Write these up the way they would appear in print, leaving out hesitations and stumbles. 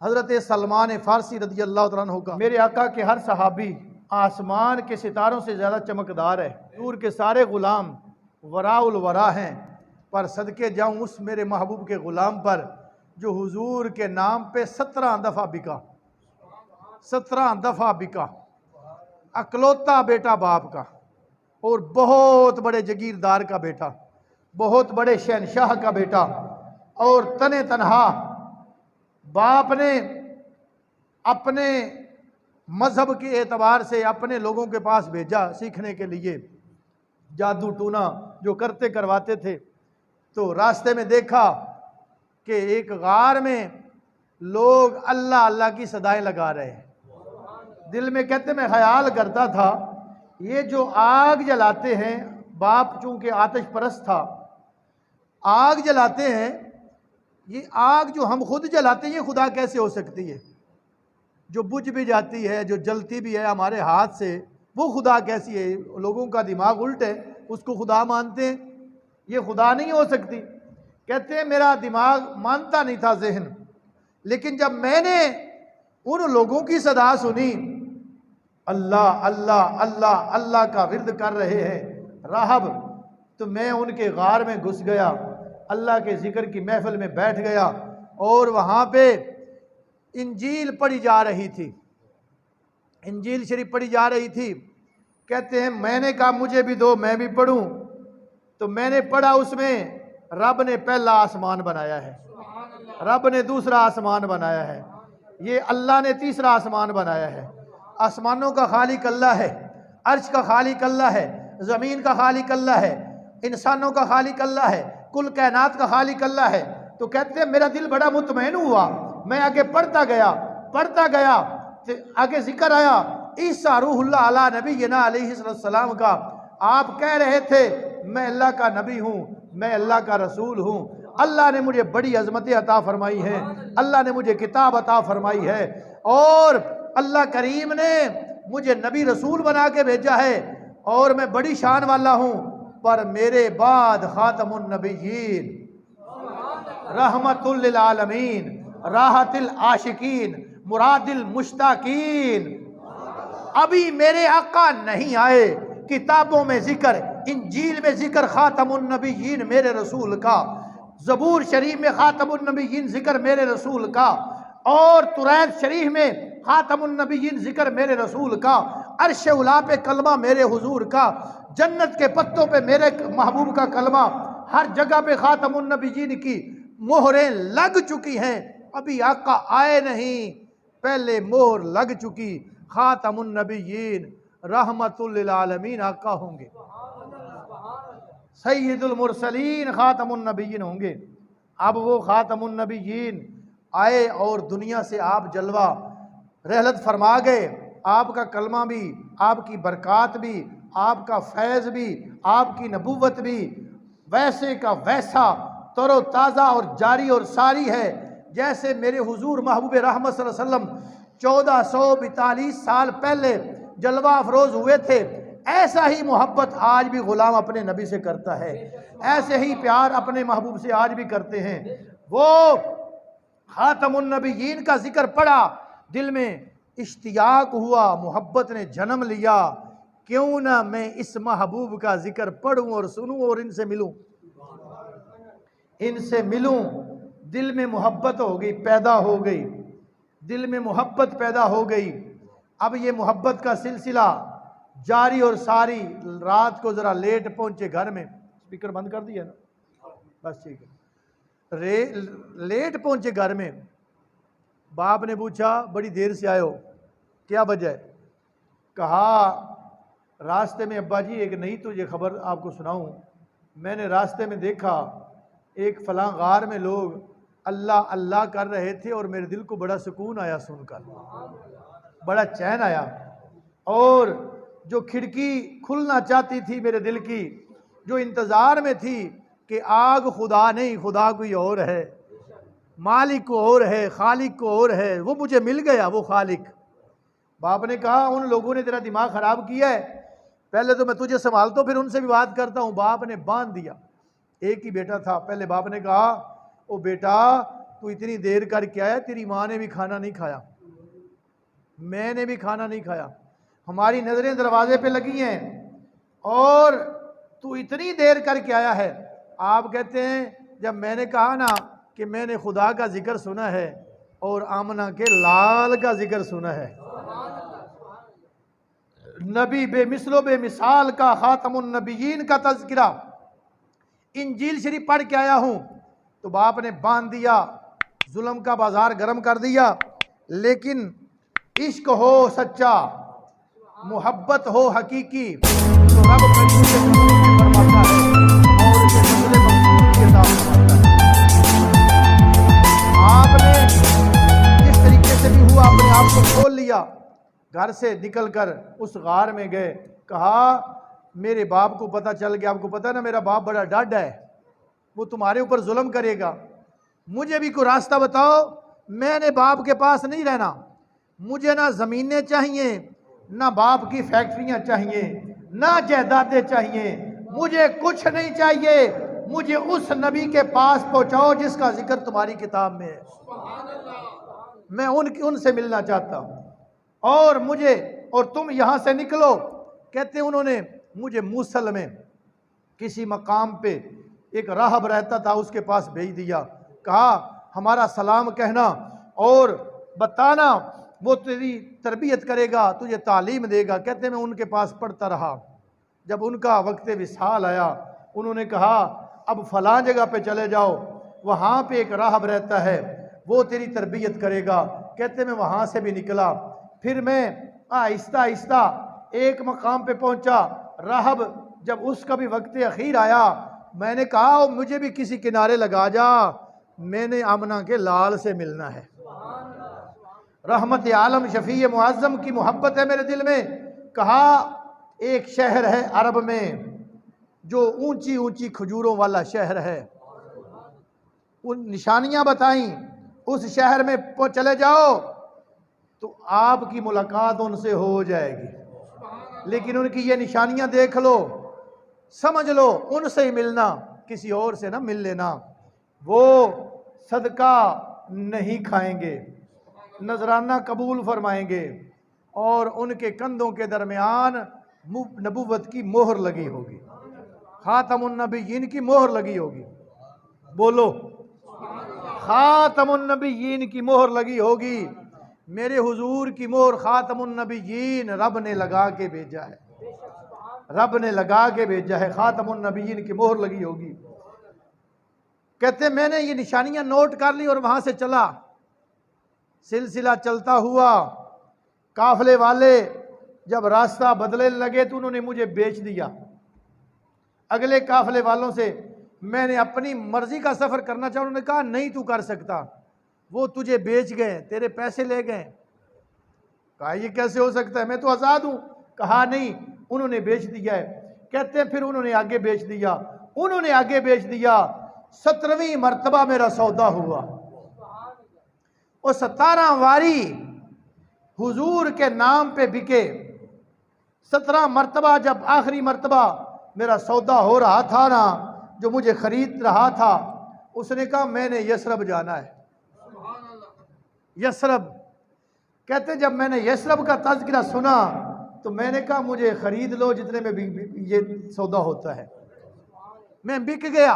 हज़रत सलमान फ़ारसी रज़ी अल्लाह तआला अन्हु का, मेरे आका के हर सहाबी आसमान के सितारों से ज़्यादा चमकदार है। हुजूर के सारे ग़ुलाम वराउल वरा हैं, पर सदके जाऊँ उस मेरे महबूब के ग़ुलाम पर जो हुजूर के नाम पे 17 दफ़ा बिका, 17 दफ़ा बिका। अकलौता बेटा बाप का और बहुत बड़े जगीरदार का बेटा, बहुत बड़े शहनशाह का बेटा, और तने तनहा बाप ने अपने मज़हब के एतबार से अपने लोगों के पास भेजा सीखने के लिए। जादू टूना जो करते करवाते थे, तो रास्ते में देखा कि एक गार में लोग अल्लाह अल्लाह की सदाएं लगा रहे हैं। दिल में कहते मैं ख्याल करता था, ये जो आग जलाते हैं, बाप चूंकि आतिश परस्त था, आग जलाते हैं, ये आग जो हम खुद जलाते हैं ये खुदा कैसे हो सकती है? जो बुझ भी जाती है, जो जलती भी है हमारे हाथ से, वो खुदा कैसी है? लोगों का दिमाग उल्ट है, उसको खुदा मानते हैं, ये खुदा नहीं हो सकती। कहते हैं मेरा दिमाग मानता नहीं था ज़हन, लेकिन जब मैंने उन लोगों की सदा सुनी, अल्लाह अल्लाह अल्लाह अल्लाह का विर्द कर रहे हैं राहब, तो मैं उनके गार में घुस गया, अल्लाह के जिक्र की महफिल में बैठ गया, और वहाँ पे इंजील पढ़ी जा रही थी, इंजील शरीफ पढ़ी जा रही थी। कहते हैं मैंने कहा मुझे भी दो, मैं भी पढ़ूं। तो मैंने पढ़ा, उसमें रब ने पहला आसमान बनाया है, रब ने दूसरा आसमान बनाया है, ये अल्लाह ने तीसरा आसमान बनाया है। आसमानों का खालिक अल्लाह है, अर्श का खालिक अल्लाह है, ज़मीन का खालिक अल्लाह है, इंसानों का खालिक अल्लाह है, कुल कायनात का खालिक अल्लाह है। तो कहते हैं मेरा दिल बड़ा मुतमईन हुआ, मैं आगे पढ़ता गया, तो आगे जिक्र आया ईसा रूहुल्लाह अला नबीना अलैहिस्सलाम का। आप कह रहे थे मैं अल्लाह का नबी हूँ, मैं अल्लाह का रसूल हूँ, अल्लाह ने मुझे बड़ी अज़मतें अता फरमाई हैं, अल्लाह ने मुझे किताब अता फरमाई है, और अल्लाह करीम ने मुझे नबी रसूल बना के भेजा है, और मैं बड़ी शान वाला हूँ। पर मेरे बाद खातमुन नबिय्यीन, रहमतुल लिल आलमीन, राहतिल आशिकीन, मुरादिल मुश्ताकीन, अभी मेरे आका नहीं आए। किताबों में जिक्र, इंजील में जिक्र खातमुन नबिय्यीन मेरे रसूल का, ज़बूर शरीफ में खातमुन नबिय्यीन जिक्र मेरे रसूल का, और तुरैत शरीफ में खातमुन नबिय्यीन जिक्र मेरे रसूल का, अर्श उला पे कलमा मेरे हुजूर का, जन्नत के पत्तों पे मेरे महबूब का कलमा, हर जगह पे खातमुन नबिय्यीन की मोहरें लग चुकी हैं। अभी आका आए नहीं, पहले मोहर लग चुकी। खातमुन नबिय्यीन रहमतुल लिल आलमीन आका होंगे, सय्यदुल मुरसलीन खातमुन नबिय्यीन होंगे। अब वो खातमुन नबिय्यीन आए और दुनिया से आप जलवा रहलत फरमा गए। आपका कलमा भी, आपकी बरक़ात भी, आपका फैज़ भी, आपकी नबूवत भी वैसे का वैसा तरो ताज़ा और जारी और सारी है जैसे मेरे हुजूर महबूब रहमत सल्लल्लाहु अलैहि वसल्लम 1442 साल पहले जलवा अफरोज़ हुए थे। ऐसा ही मोहब्बत आज भी ग़ुलाम अपने नबी से करता है, ऐसे ही प्यार अपने महबूब से आज भी करते हैं। वो खातमुन नबिय्यीन का जिक्र पढ़ा, दिल में इश्तियाक हुआ, मोहब्बत ने जन्म लिया, क्यों ना मैं इस महबूब का जिक्र पढ़ूं और सुनूं और इनसे मिलूं, इनसे मिलूं। दिल में मोहब्बत हो गई, पैदा हो गई, दिल में मोहब्बत पैदा हो गई। अब ये मोहब्बत का सिलसिला जारी और सारी। रात को ज़रा लेट पहुंचे घर में, स्पीकर बंद कर दिया ना, बस ठीक है। लेट पहुंचे घर में, बाप ने पूछा बड़ी देर से आए हो, क्या वजह है? कहा रास्ते में अब्बा जी एक नई तुझे खबर आपको सुनाऊं, मैंने रास्ते में देखा एक फलां गार में लोग अल्लाह अल्लाह कर रहे थे और मेरे दिल को बड़ा सुकून आया सुनकर, बड़ा चैन आया। और जो खिड़की खुलना चाहती थी मेरे दिल की, जो इंतज़ार में थी कि आग खुदा नहीं, खुदा कोई और है, मालिक को और है, खालिक को और है, वो मुझे मिल गया वो खालिक। बाप ने कहा उन लोगों ने तेरा दिमाग ख़राब किया है, पहले तो मैं तुझे संभालता हूँ फिर उनसे भी बात करता हूँ। बाप ने बांध दिया, एक ही बेटा था। पहले बाप ने कहा ओ बेटा तू इतनी देर करके आया, तेरी माँ ने भी खाना नहीं खाया, मैंने भी खाना नहीं खाया, हमारी नज़रें दरवाजे पे लगी हैं और तू इतनी देर करके आया है। आप कहते हैं जब मैंने कहा ना कि मैंने खुदा का जिक्र सुना है और आमना के लाल का जिक्र सुना है, नबी बेमिसलो बेमिसाल का खातमुन नबीयीन का तज़किरा इंजील शरीफ पढ़ के आया हूँ, तो बाप ने बांध दिया, जुल्म का बाजार गर्म कर दिया। लेकिन इश्क हो सच्चा, मोहब्बत हो हकीकी, तो रब फरमाता है और उसे नज़रे मक़सूद के साथ फरमाता है। आपने जिस तरीके से भी हुआ अपने आप को खोल लिया, घर से निकलकर उस गार में गए, कहा मेरे बाप को पता चल गया, आपको पता है ना मेरा बाप बड़ा डड है, वो तुम्हारे ऊपर जुल्म करेगा, मुझे भी कोई रास्ता बताओ। मैंने बाप के पास नहीं रहना, मुझे ना ज़मीनें चाहिए, ना बाप की फैक्ट्रियां चाहिए, ना जायदादें चाहिए, मुझे कुछ नहीं चाहिए, मुझे उस नबी के पास पहुंचाओ जिसका जिक्र तुम्हारी किताब में है, मैं उनसे मिलना चाहता हूँ और तुम यहाँ से निकलो। कहते उन्होंने मुझे मूसल में किसी मकाम पे एक राहब रहता था, उसके पास भेज दिया, कहा हमारा सलाम कहना और बताना, वो तेरी तरबियत करेगा, तुझे तालीम देगा। कहते मैं उनके पास पढ़ता रहा, जब उनका वक्त विसाल आया उन्होंने कहा अब फलां जगह पे चले जाओ, वहाँ पे एक राहब रहता है, वो तेरी तरबियत करेगा। कहते मैं वहाँ से भी निकला, फिर मैं आहिस्ता आहिस्ता एक मकाम पे पहुँचा, राहब जब उसका भी वक्त अखीर आया, मैंने कहा मुझे भी किसी किनारे लगा जा, मैंने आमना के लाल से मिलना है। रहमत आलम शफी मुअज़्ज़म की मोहब्बत है मेरे दिल में। कहा एक शहर है अरब में जो ऊंची ऊंची खजूरों वाला शहर है, उन निशानियां बताई, उस शहर में चले जाओ तो आपकी मुलाकात उनसे हो जाएगी, लेकिन उनकी ये निशानियां देख लो, समझ लो उनसे ही मिलना, किसी और से ना मिल लेना। वो सदका नहीं खाएंगे, नजराना कबूल फरमाएंगे और उनके कंधों के दरमियान नबुव्वत की मोहर लगी होगी, खातमुन नबिय्यीन की मोहर लगी होगी। बोलो खातमुन नबिय्यीन की मोहर लगी होगी। मेरे हुजूर की मोहर खातमुन नबिय्यीन रब ने लगा के भेजा है, रब ने लगा के भेजा है, खातमुन नबिय्यीन की मोहर लगी होगी। कहते मैंने ये निशानियां नोट कर ली और वहां से चला, सिलसिला चलता हुआ, काफले वाले जब रास्ता बदलने लगे तो उन्होंने मुझे बेच दिया। अगले काफले वालों से मैंने अपनी मर्जी का सफ़र करना चाहा, उन्होंने कहा नहीं तू कर सकता, वो तुझे बेच गए, तेरे पैसे ले गए। कहा ये कैसे हो सकता है, मैं तो आज़ाद हूँ। कहा नहीं, उन्होंने बेच दिया है। कहते हैं फिर उन्होंने आगे बेच दिया, उन्होंने आगे बेच दिया। 17वीं मरतबा मेरा सौदा हुआ और 17 वारी हुजूर के नाम पे बिके। 17 मरतबा जब आखिरी मरतबा मेरा सौदा हो रहा था ना, जो मुझे खरीद रहा था, उसने कहा मैंने यसरब जाना है। यसरब, कहते जब मैंने यसरब का तज़किरा सुना तो मैंने कहा मुझे खरीद लो जितने में भी ये सौदा होता है। मैं बिक गया।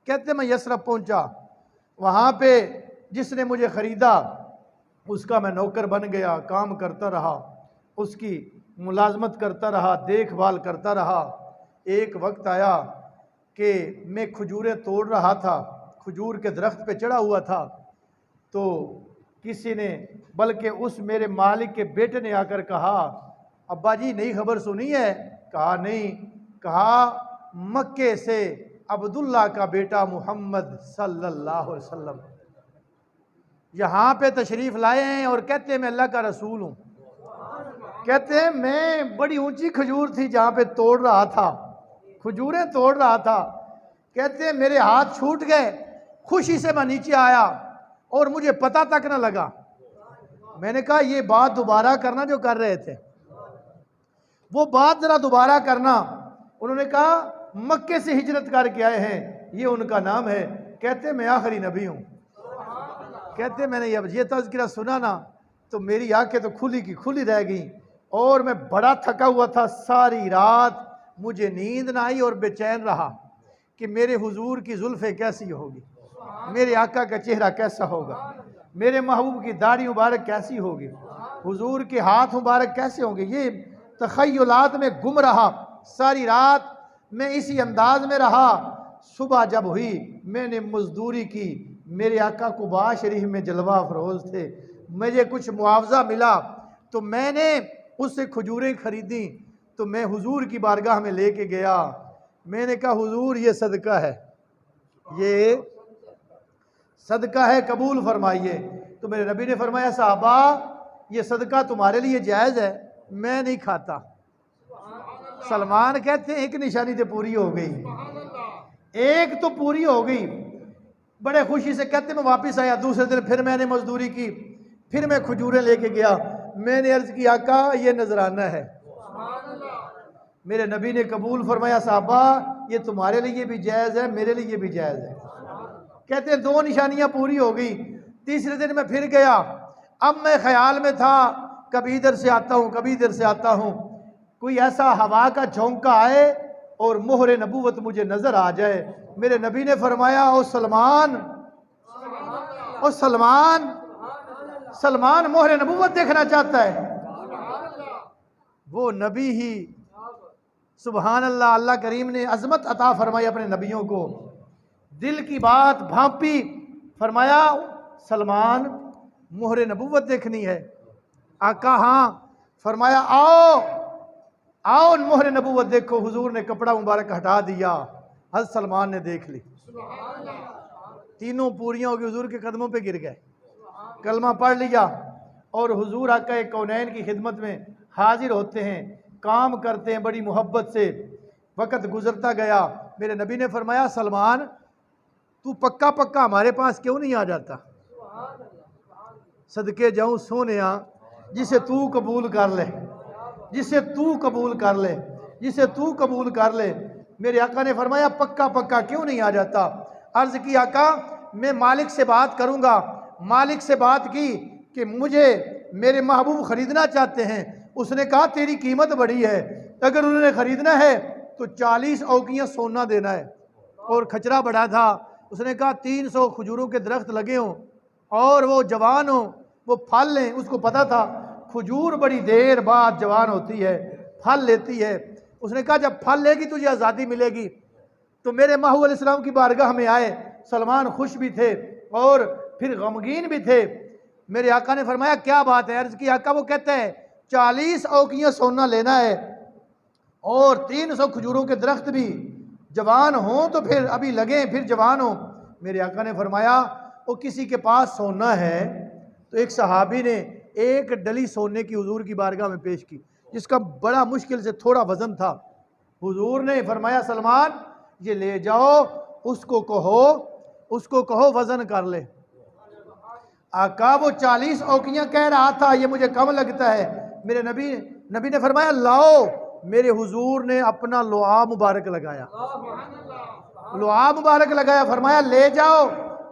कहते मैं यसरब पहुंचा, वहाँ पे जिसने मुझे ख़रीदा उसका मैं नौकर बन गया, काम करता रहा, उसकी मुलाजमत करता रहा, देखभाल करता रहा। एक वक्त आया कि मैं खजूरें तोड़ रहा था, खजूर के दरख्त पे चढ़ा हुआ था, तो किसी ने, बल्कि उस मेरे मालिक के बेटे ने आकर कहा अब्बा जी नई खबर सुनी है? कहा नहीं। कहा मक्के से अब्दुल्ला का बेटा मोहम्मद सल्लल्लाहु अलैहि वसल्लम यहाँ पे तशरीफ़ लाए हैं और कहते हैं मैं अल्लाह का रसूल हूँ। कहते हैं मैं बड़ी ऊंची खजूर थी जहाँ पे तोड़ रहा था, खजूरें तोड़ रहा था। कहते हैं मेरे हाथ छूट गए, खुशी से मैं नीचे आया और मुझे पता तक न लगा। मैंने कहा ये बात दोबारा करना जो कर रहे थे, वो बात ज़रा दोबारा करना। उन्होंने कहा मक्के से हिजरत करके आए हैं, ये उनका नाम है। कहते मैं आखिरी नबी हूँ। कहते मैंने अब ये तज़किरा सुना ना तो मेरी आंखें तो खुली की खुली रह गई और मैं बड़ा थका हुआ था। सारी रात मुझे नींद ना आई और बेचैन रहा कि मेरे हुजूर की जुल्फ़ें कैसी होगी, मेरे आका का चेहरा कैसा होगा, मेरे महबूब की दाढ़ी मुबारक कैसी होगी, हुजूर के हाथ मुबारक कैसे होंगे। ये तख़य्युलात में गुम रहा। सारी रात मैं इसी अंदाज में रहा। सुबह जब हुई मैंने मजदूरी की, मेरे आका कुबा शरीफ में जलवा अफरोज़ थे, मुझे कुछ मुआवजा मिला तो मैंने उससे खजूरें खरीदी तो मैं हुजूर की बारगाह में लेके गया। मैंने कहा हुजूर ये सदका है, ये सदका है, कबूल फरमाइए। तो मेरे नबी ने फरमाया साहबा ये सदका तुम्हारे लिए जायज़ है, मैं नहीं खाता। सलमान कहते हैं एक निशानी तो पूरी हो गई, एक तो पूरी हो गई। बड़े खुशी से कहते मैं वापस आया। दूसरे दिन फिर मैंने मजदूरी की, फिर मैं खजूरें लेके गया। मैंने अर्ज किया आका ये नजराना है। मेरे नबी ने कबूल फरमाया साहबा ये तुम्हारे लिए भी जायज़ है, मेरे लिए भी जायज़ है। कहते हैं दो निशानियां पूरी हो गई। तीसरे दिन मैं फिर गया। अब मैं ख्याल में था कभी इधर से आता हूँ कभी इधर से आता हूँ, कोई ऐसा हवा का झोंका आए और मोहरे नबूवत मुझे नजर आ जाए। मेरे नबी ने फरमाया ओ सलमान, ओ सलमान, सलमान मोहरे नबूवत देखना चाहता है। वो नबी ही सुबहान अल्लाह, अल्लाह करीम ने अजमत अता फरमाई अपने नबियों को। दिल की बात भांपी, फरमाया सलमान मोहरे नबूवत देखनी है। आका हाँ। फरमाया आओ आओ मोहरे नबूवत देखो। हुजूर ने कपड़ा मुबारक हटा दिया, हज़रत सलमान ने देख ली। तीनों पूरियां होगी, हुजूर के कदमों पे गिर गए, कलमा पढ़ लिया और हुजूर आका कौनैन की खिदमत में हाजिर होते हैं, काम करते हैं बड़ी मोहब्बत से। वक़्त गुजरता गया। मेरे नबी ने फरमाया सलमान तू पक्का पक्का हमारे पास क्यों नहीं आ जाता? सदके जाऊं सोनिया जिसे तू कबूल कर ले, जिसे तू कबूल कर ले, जिसे तू कबूल कर ले। मेरे आका ने फरमाया पक्का पक्का क्यों नहीं आ जाता? अर्ज की आका मैं मालिक से बात करूंगा। मालिक से बात की कि मुझे मेरे महबूब खरीदना चाहते हैं। उसने कहा तेरी कीमत बड़ी है, अगर उन्होंने खरीदना है तो 40 औकियां सोना देना है। और खचरा बड़ा था। उसने कहा 300 खजूरों के दरख्त लगे हों और वो जवान हो, वो फल लें। उसको पता था खजूर बड़ी देर बाद जवान होती है, फल लेती है। उसने कहा जब फल लेगी तुझे आज़ादी मिलेगी। तो मेरे महबूब अलैहिस्सलाम की बारगाह में आए। सलमान खुश भी थे और फिर गमगीन भी थे। मेरे आका ने फरमाया क्या बात है? अर्ज की आका वो कहते हैं 40 औकियां सोना लेना है और 300 खजूरों के दरख्त भी जवान हों तो फिर अभी लगे फिर जवान हो। मेरे आका ने फरमाया वो किसी के पास सोना है। तो एक सहाबी ने एक डली सोने की हुजूर की बारगाह में पेश की, जिसका बड़ा मुश्किल से थोड़ा वजन था। हुजूर ने फरमाया सलमान ये ले जाओ, उसको कहो वजन कर ले। आका वो 40 औकियां कह रहा था, ये मुझे कम लगता है। मेरे नबी ने फरमाया लाओ। मेरे हुजूर ने अपना लुआ मुबारक लगाया, लुआ मुबारक लगाया। फरमाया ले जाओ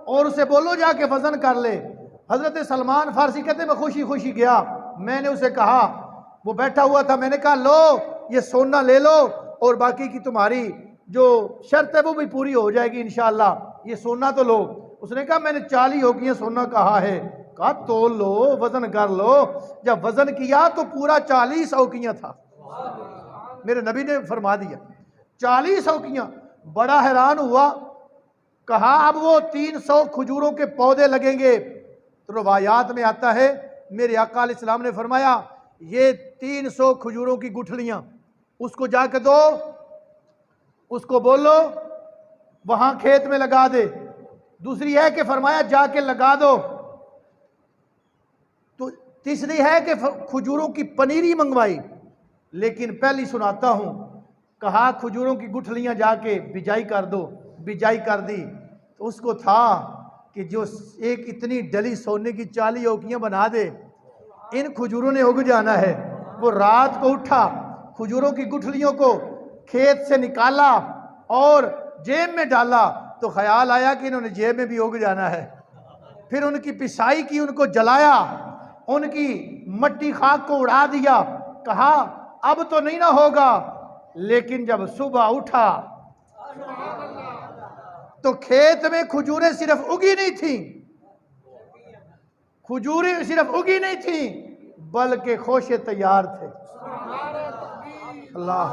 और उसे बोलो जाके वजन कर ले। हजरत सलमान फारसी कहते मैं खुशी खुशी गया। मैंने उसे कहा, वो बैठा हुआ था, मैंने कहा लो ये सोना ले लो और बाकी की तुम्हारी जो शर्त है वो भी पूरी हो जाएगी इंशाअल्लाह, ये सोना तो लो। उसने कहा मैंने 40 औकियां सोना कहा है। कहा तोल लो, वजन कर लो। जब वजन किया तो पूरा 40 औकियां था। मेरे नबी ने फरमा दिया 40 औकियां। बड़ा हैरान हुआ। कहा अब वो 300 खजूरों के पौधे लगेंगे। तो रवायात में आता है मेरे आका अलैहिस्सलाम ने फरमाया ये 300 खजूरों की गुठलियां उसको जाके दो, उसको बोलो वहां खेत में लगा दे। दूसरी है कि फरमाया जाके लगा दो। तो तीसरी है कि खजूरों की पनीरी मंगवाई। लेकिन पहली सुनाता हूं, कहा खजूरों की गुठलियां जाके बिजाई कर दो। बिजाई कर दी तो उसको था कि जो एक इतनी डली सोने की 40 औकियां बना दे, इन खजूरों ने उग जाना है। वो रात को उठा, खजूरों की गुठलियों को खेत से निकाला और जेब में डाला। तो ख्याल आया कि इन्होंने जेब में भी उग जाना है। फिर उनकी पिसाई की, उनको जलाया, उनकी मट्टी खाक को उड़ा दिया। कहा अब तो नहीं ना होगा। लेकिन जब सुबह उठा तो खेत में खजूरें सिर्फ उगी नहीं थी, खजूरें सिर्फ उगी नहीं थी, बल्कि खोशे तैयार थे। अल्लाह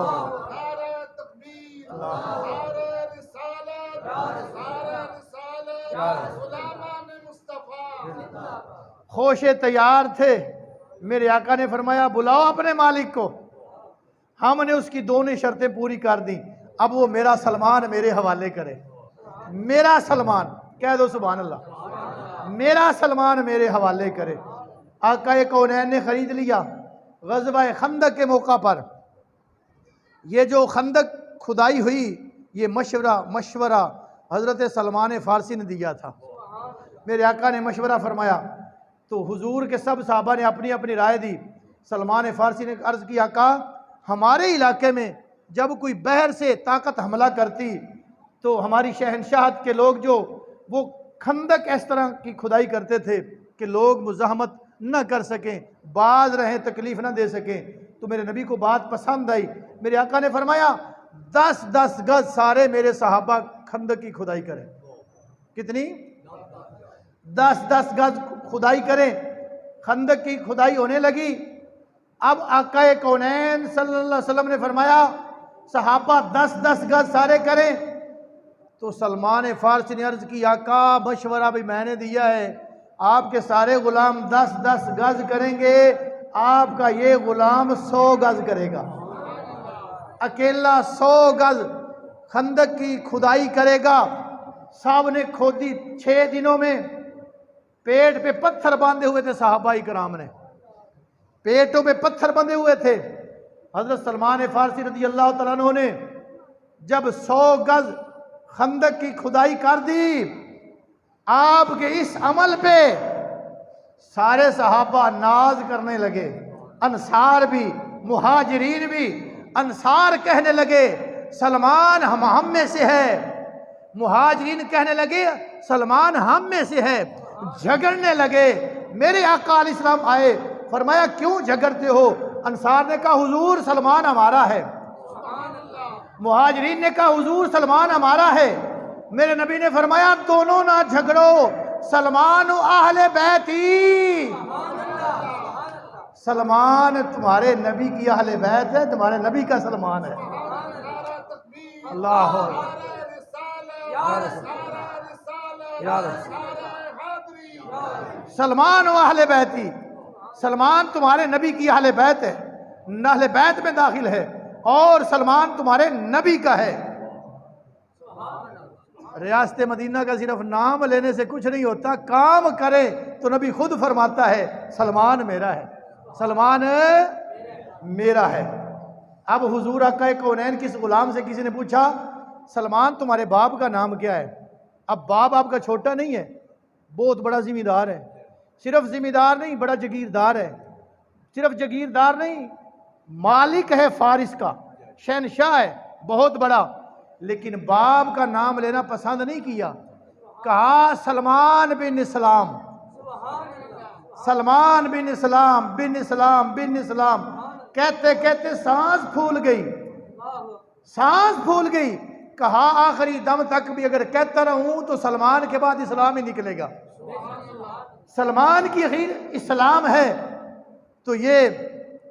खोशे तैयार थे। मेरे आका ने फरमाया बुलाओ अपने मालिक को। हमने उसकी दोनों शर्तें पूरी कर दी। अब वो मेरा सलमान मेरे हवाले करे। मेरा सलमान, कह दो सुभान अल्लाह, मेरा सलमान मेरे हवाले करे। आका कौनैन ने खरीद लिया। ग़ज़वा खंदक के मौका पर ये जो खंदक खुदाई हुई, ये मशवरा हज़रत सलमान फ़ारसी ने दिया था। मेरे आका ने मशवरा फरमाया तो हुजूर के सब साहबा ने अपनी अपनी राय दी। सलमान फ़ारसी ने अर्ज़ किया, आका हमारे इलाके में जब कोई बहर से ताकत हमला करती तो हमारी शहनशाहत के लोग जो वो खंदक इस तरह की खुदाई करते थे कि लोग मुज़ाहमत न कर सकें, बाज रहें, तकलीफ़ न दे सकें। तो मेरे नबी को बात पसंद आई। मेरे आका ने फरमाया 10-10 गज सारे मेरे सहाबा खंदक की खुदाई करें। कितनी? 10-10 गज खुदाई करें। खंदक की खुदाई होने लगी। अब आका कौनैन सल्लल्लाहु अलैहि वसल्लम ने फरमाया सहाबा 10-10 गज सारे करें। तो सलमान फ़ारसी ने अर्ज़ की, आका मशवरा भी मैंने दिया है, आपके सारे गुलाम 10-10 गज करेंगे, आपका ये गुलाम 100 गज करेगा। अकेला 100 गज खंदक की खुदाई करेगा। साहब ने खोदी 6 दिनों में। पेट पे पत्थर बांधे हुए थे सहाबा इकराम ने, पेटों पे पत्थर बंधे हुए थे। हजरत सलमान फ़ारसी रज़ी अल्लाह तआला अन्हु ने जब 100 गज खंदक की खुदाई कर दी, आपके इस अमल पे सारे सहाबा नाज करने लगे। अंसार भी, मुहाजिरीन भी। अंसार कहने लगे सलमान हम में से है, मुहाजिरीन कहने लगे सलमान हम में से है। झगड़ने लगे। मेरे आका अलैहिस्सलाम आए, फरमाया क्यों झगड़ते हो? अंसार ने कहा हुजूर सलमान हमारा है। मुहाजिरीन ने कहा हुजूर सलमान हमारा है। मेरे नबी ने फरमाया दोनों ना झगड़ो, सलमान अहले बैती, सलमान तुम्हारे नबी की अहले बैत है, तुम्हारे नबी का सलमान है। अल्लाह सलमान अहले बैती, सलमान तुम्हारे नबी की अहले बैत है, अहले बैत में दाखिल है और सलमान तुम्हारे नबी का है। रियासत मदीना का सिर्फ नाम लेने से कुछ नहीं होता, काम करे तो नबी खुद फरमाता है सलमान मेरा है, सलमान मेरा है। अब हुजूर आका कौनैन किस गुलाम से किसी ने पूछा सलमान तुम्हारे बाप का नाम क्या है? अब बाप आपका छोटा नहीं है, बहुत बड़ा जिम्मेदार है। सिर्फ जिम्मेदार नहीं, बड़ा जगीरदार है। सिर्फ जगीरदार नहीं, मालिक है फारिस का, शहनशाह है बहुत बड़ा। लेकिन बाप का नाम लेना पसंद नहीं किया, कहा सलमान बिन इस्लाम, सलमान बिन इस्लाम, बिन इस्लाम, बिन इस्लाम। कहते कहते सांस फूल गई, सांस फूल गई। कहा आखिरी दम तक भी अगर कहता रहूं तो सलमान के बाद इस्लाम ही निकलेगा। सलमान की आखिर इस्लाम है। तो ये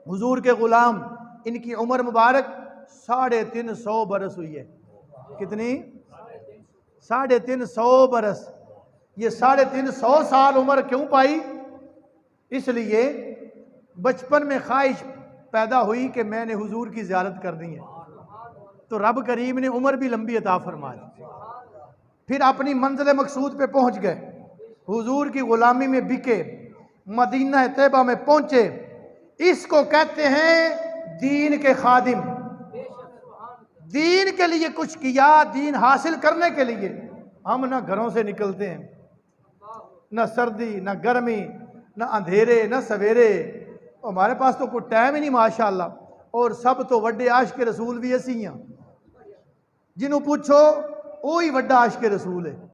हुजूर के गुलाम, इनकी उम्र मुबारक 350 बरस हुई है। कितनी? 350 बरस। ये 350 साल उम्र क्यों पाई? इसलिए बचपन में ख्वाहिश पैदा हुई कि मैंने हुजूर की ज़ियारत करनी है, तो रब करीम ने उम्र भी लंबी अता फरमाई। फिर अपनी मंजिल मकसूद पे पहुंच गए, हुजूर की गुलामी में बिके, मदीना तैयबा में पहुंचे। इसको कहते हैं दीन के खादिम। दीन के लिए कुछ किया, दीन हासिल करने के लिए। हम ना घरों से निकलते हैं, न सर्दी न गर्मी, न अंधेरे न सवेरे, हमारे पास तो कोई टाइम ही नहीं माशाअल्लाह। और सब तो वड्डे आशिक रसूल भी ऐसी हैं, जिन्हों पूछो वही वड्डा आशिक रसूल है।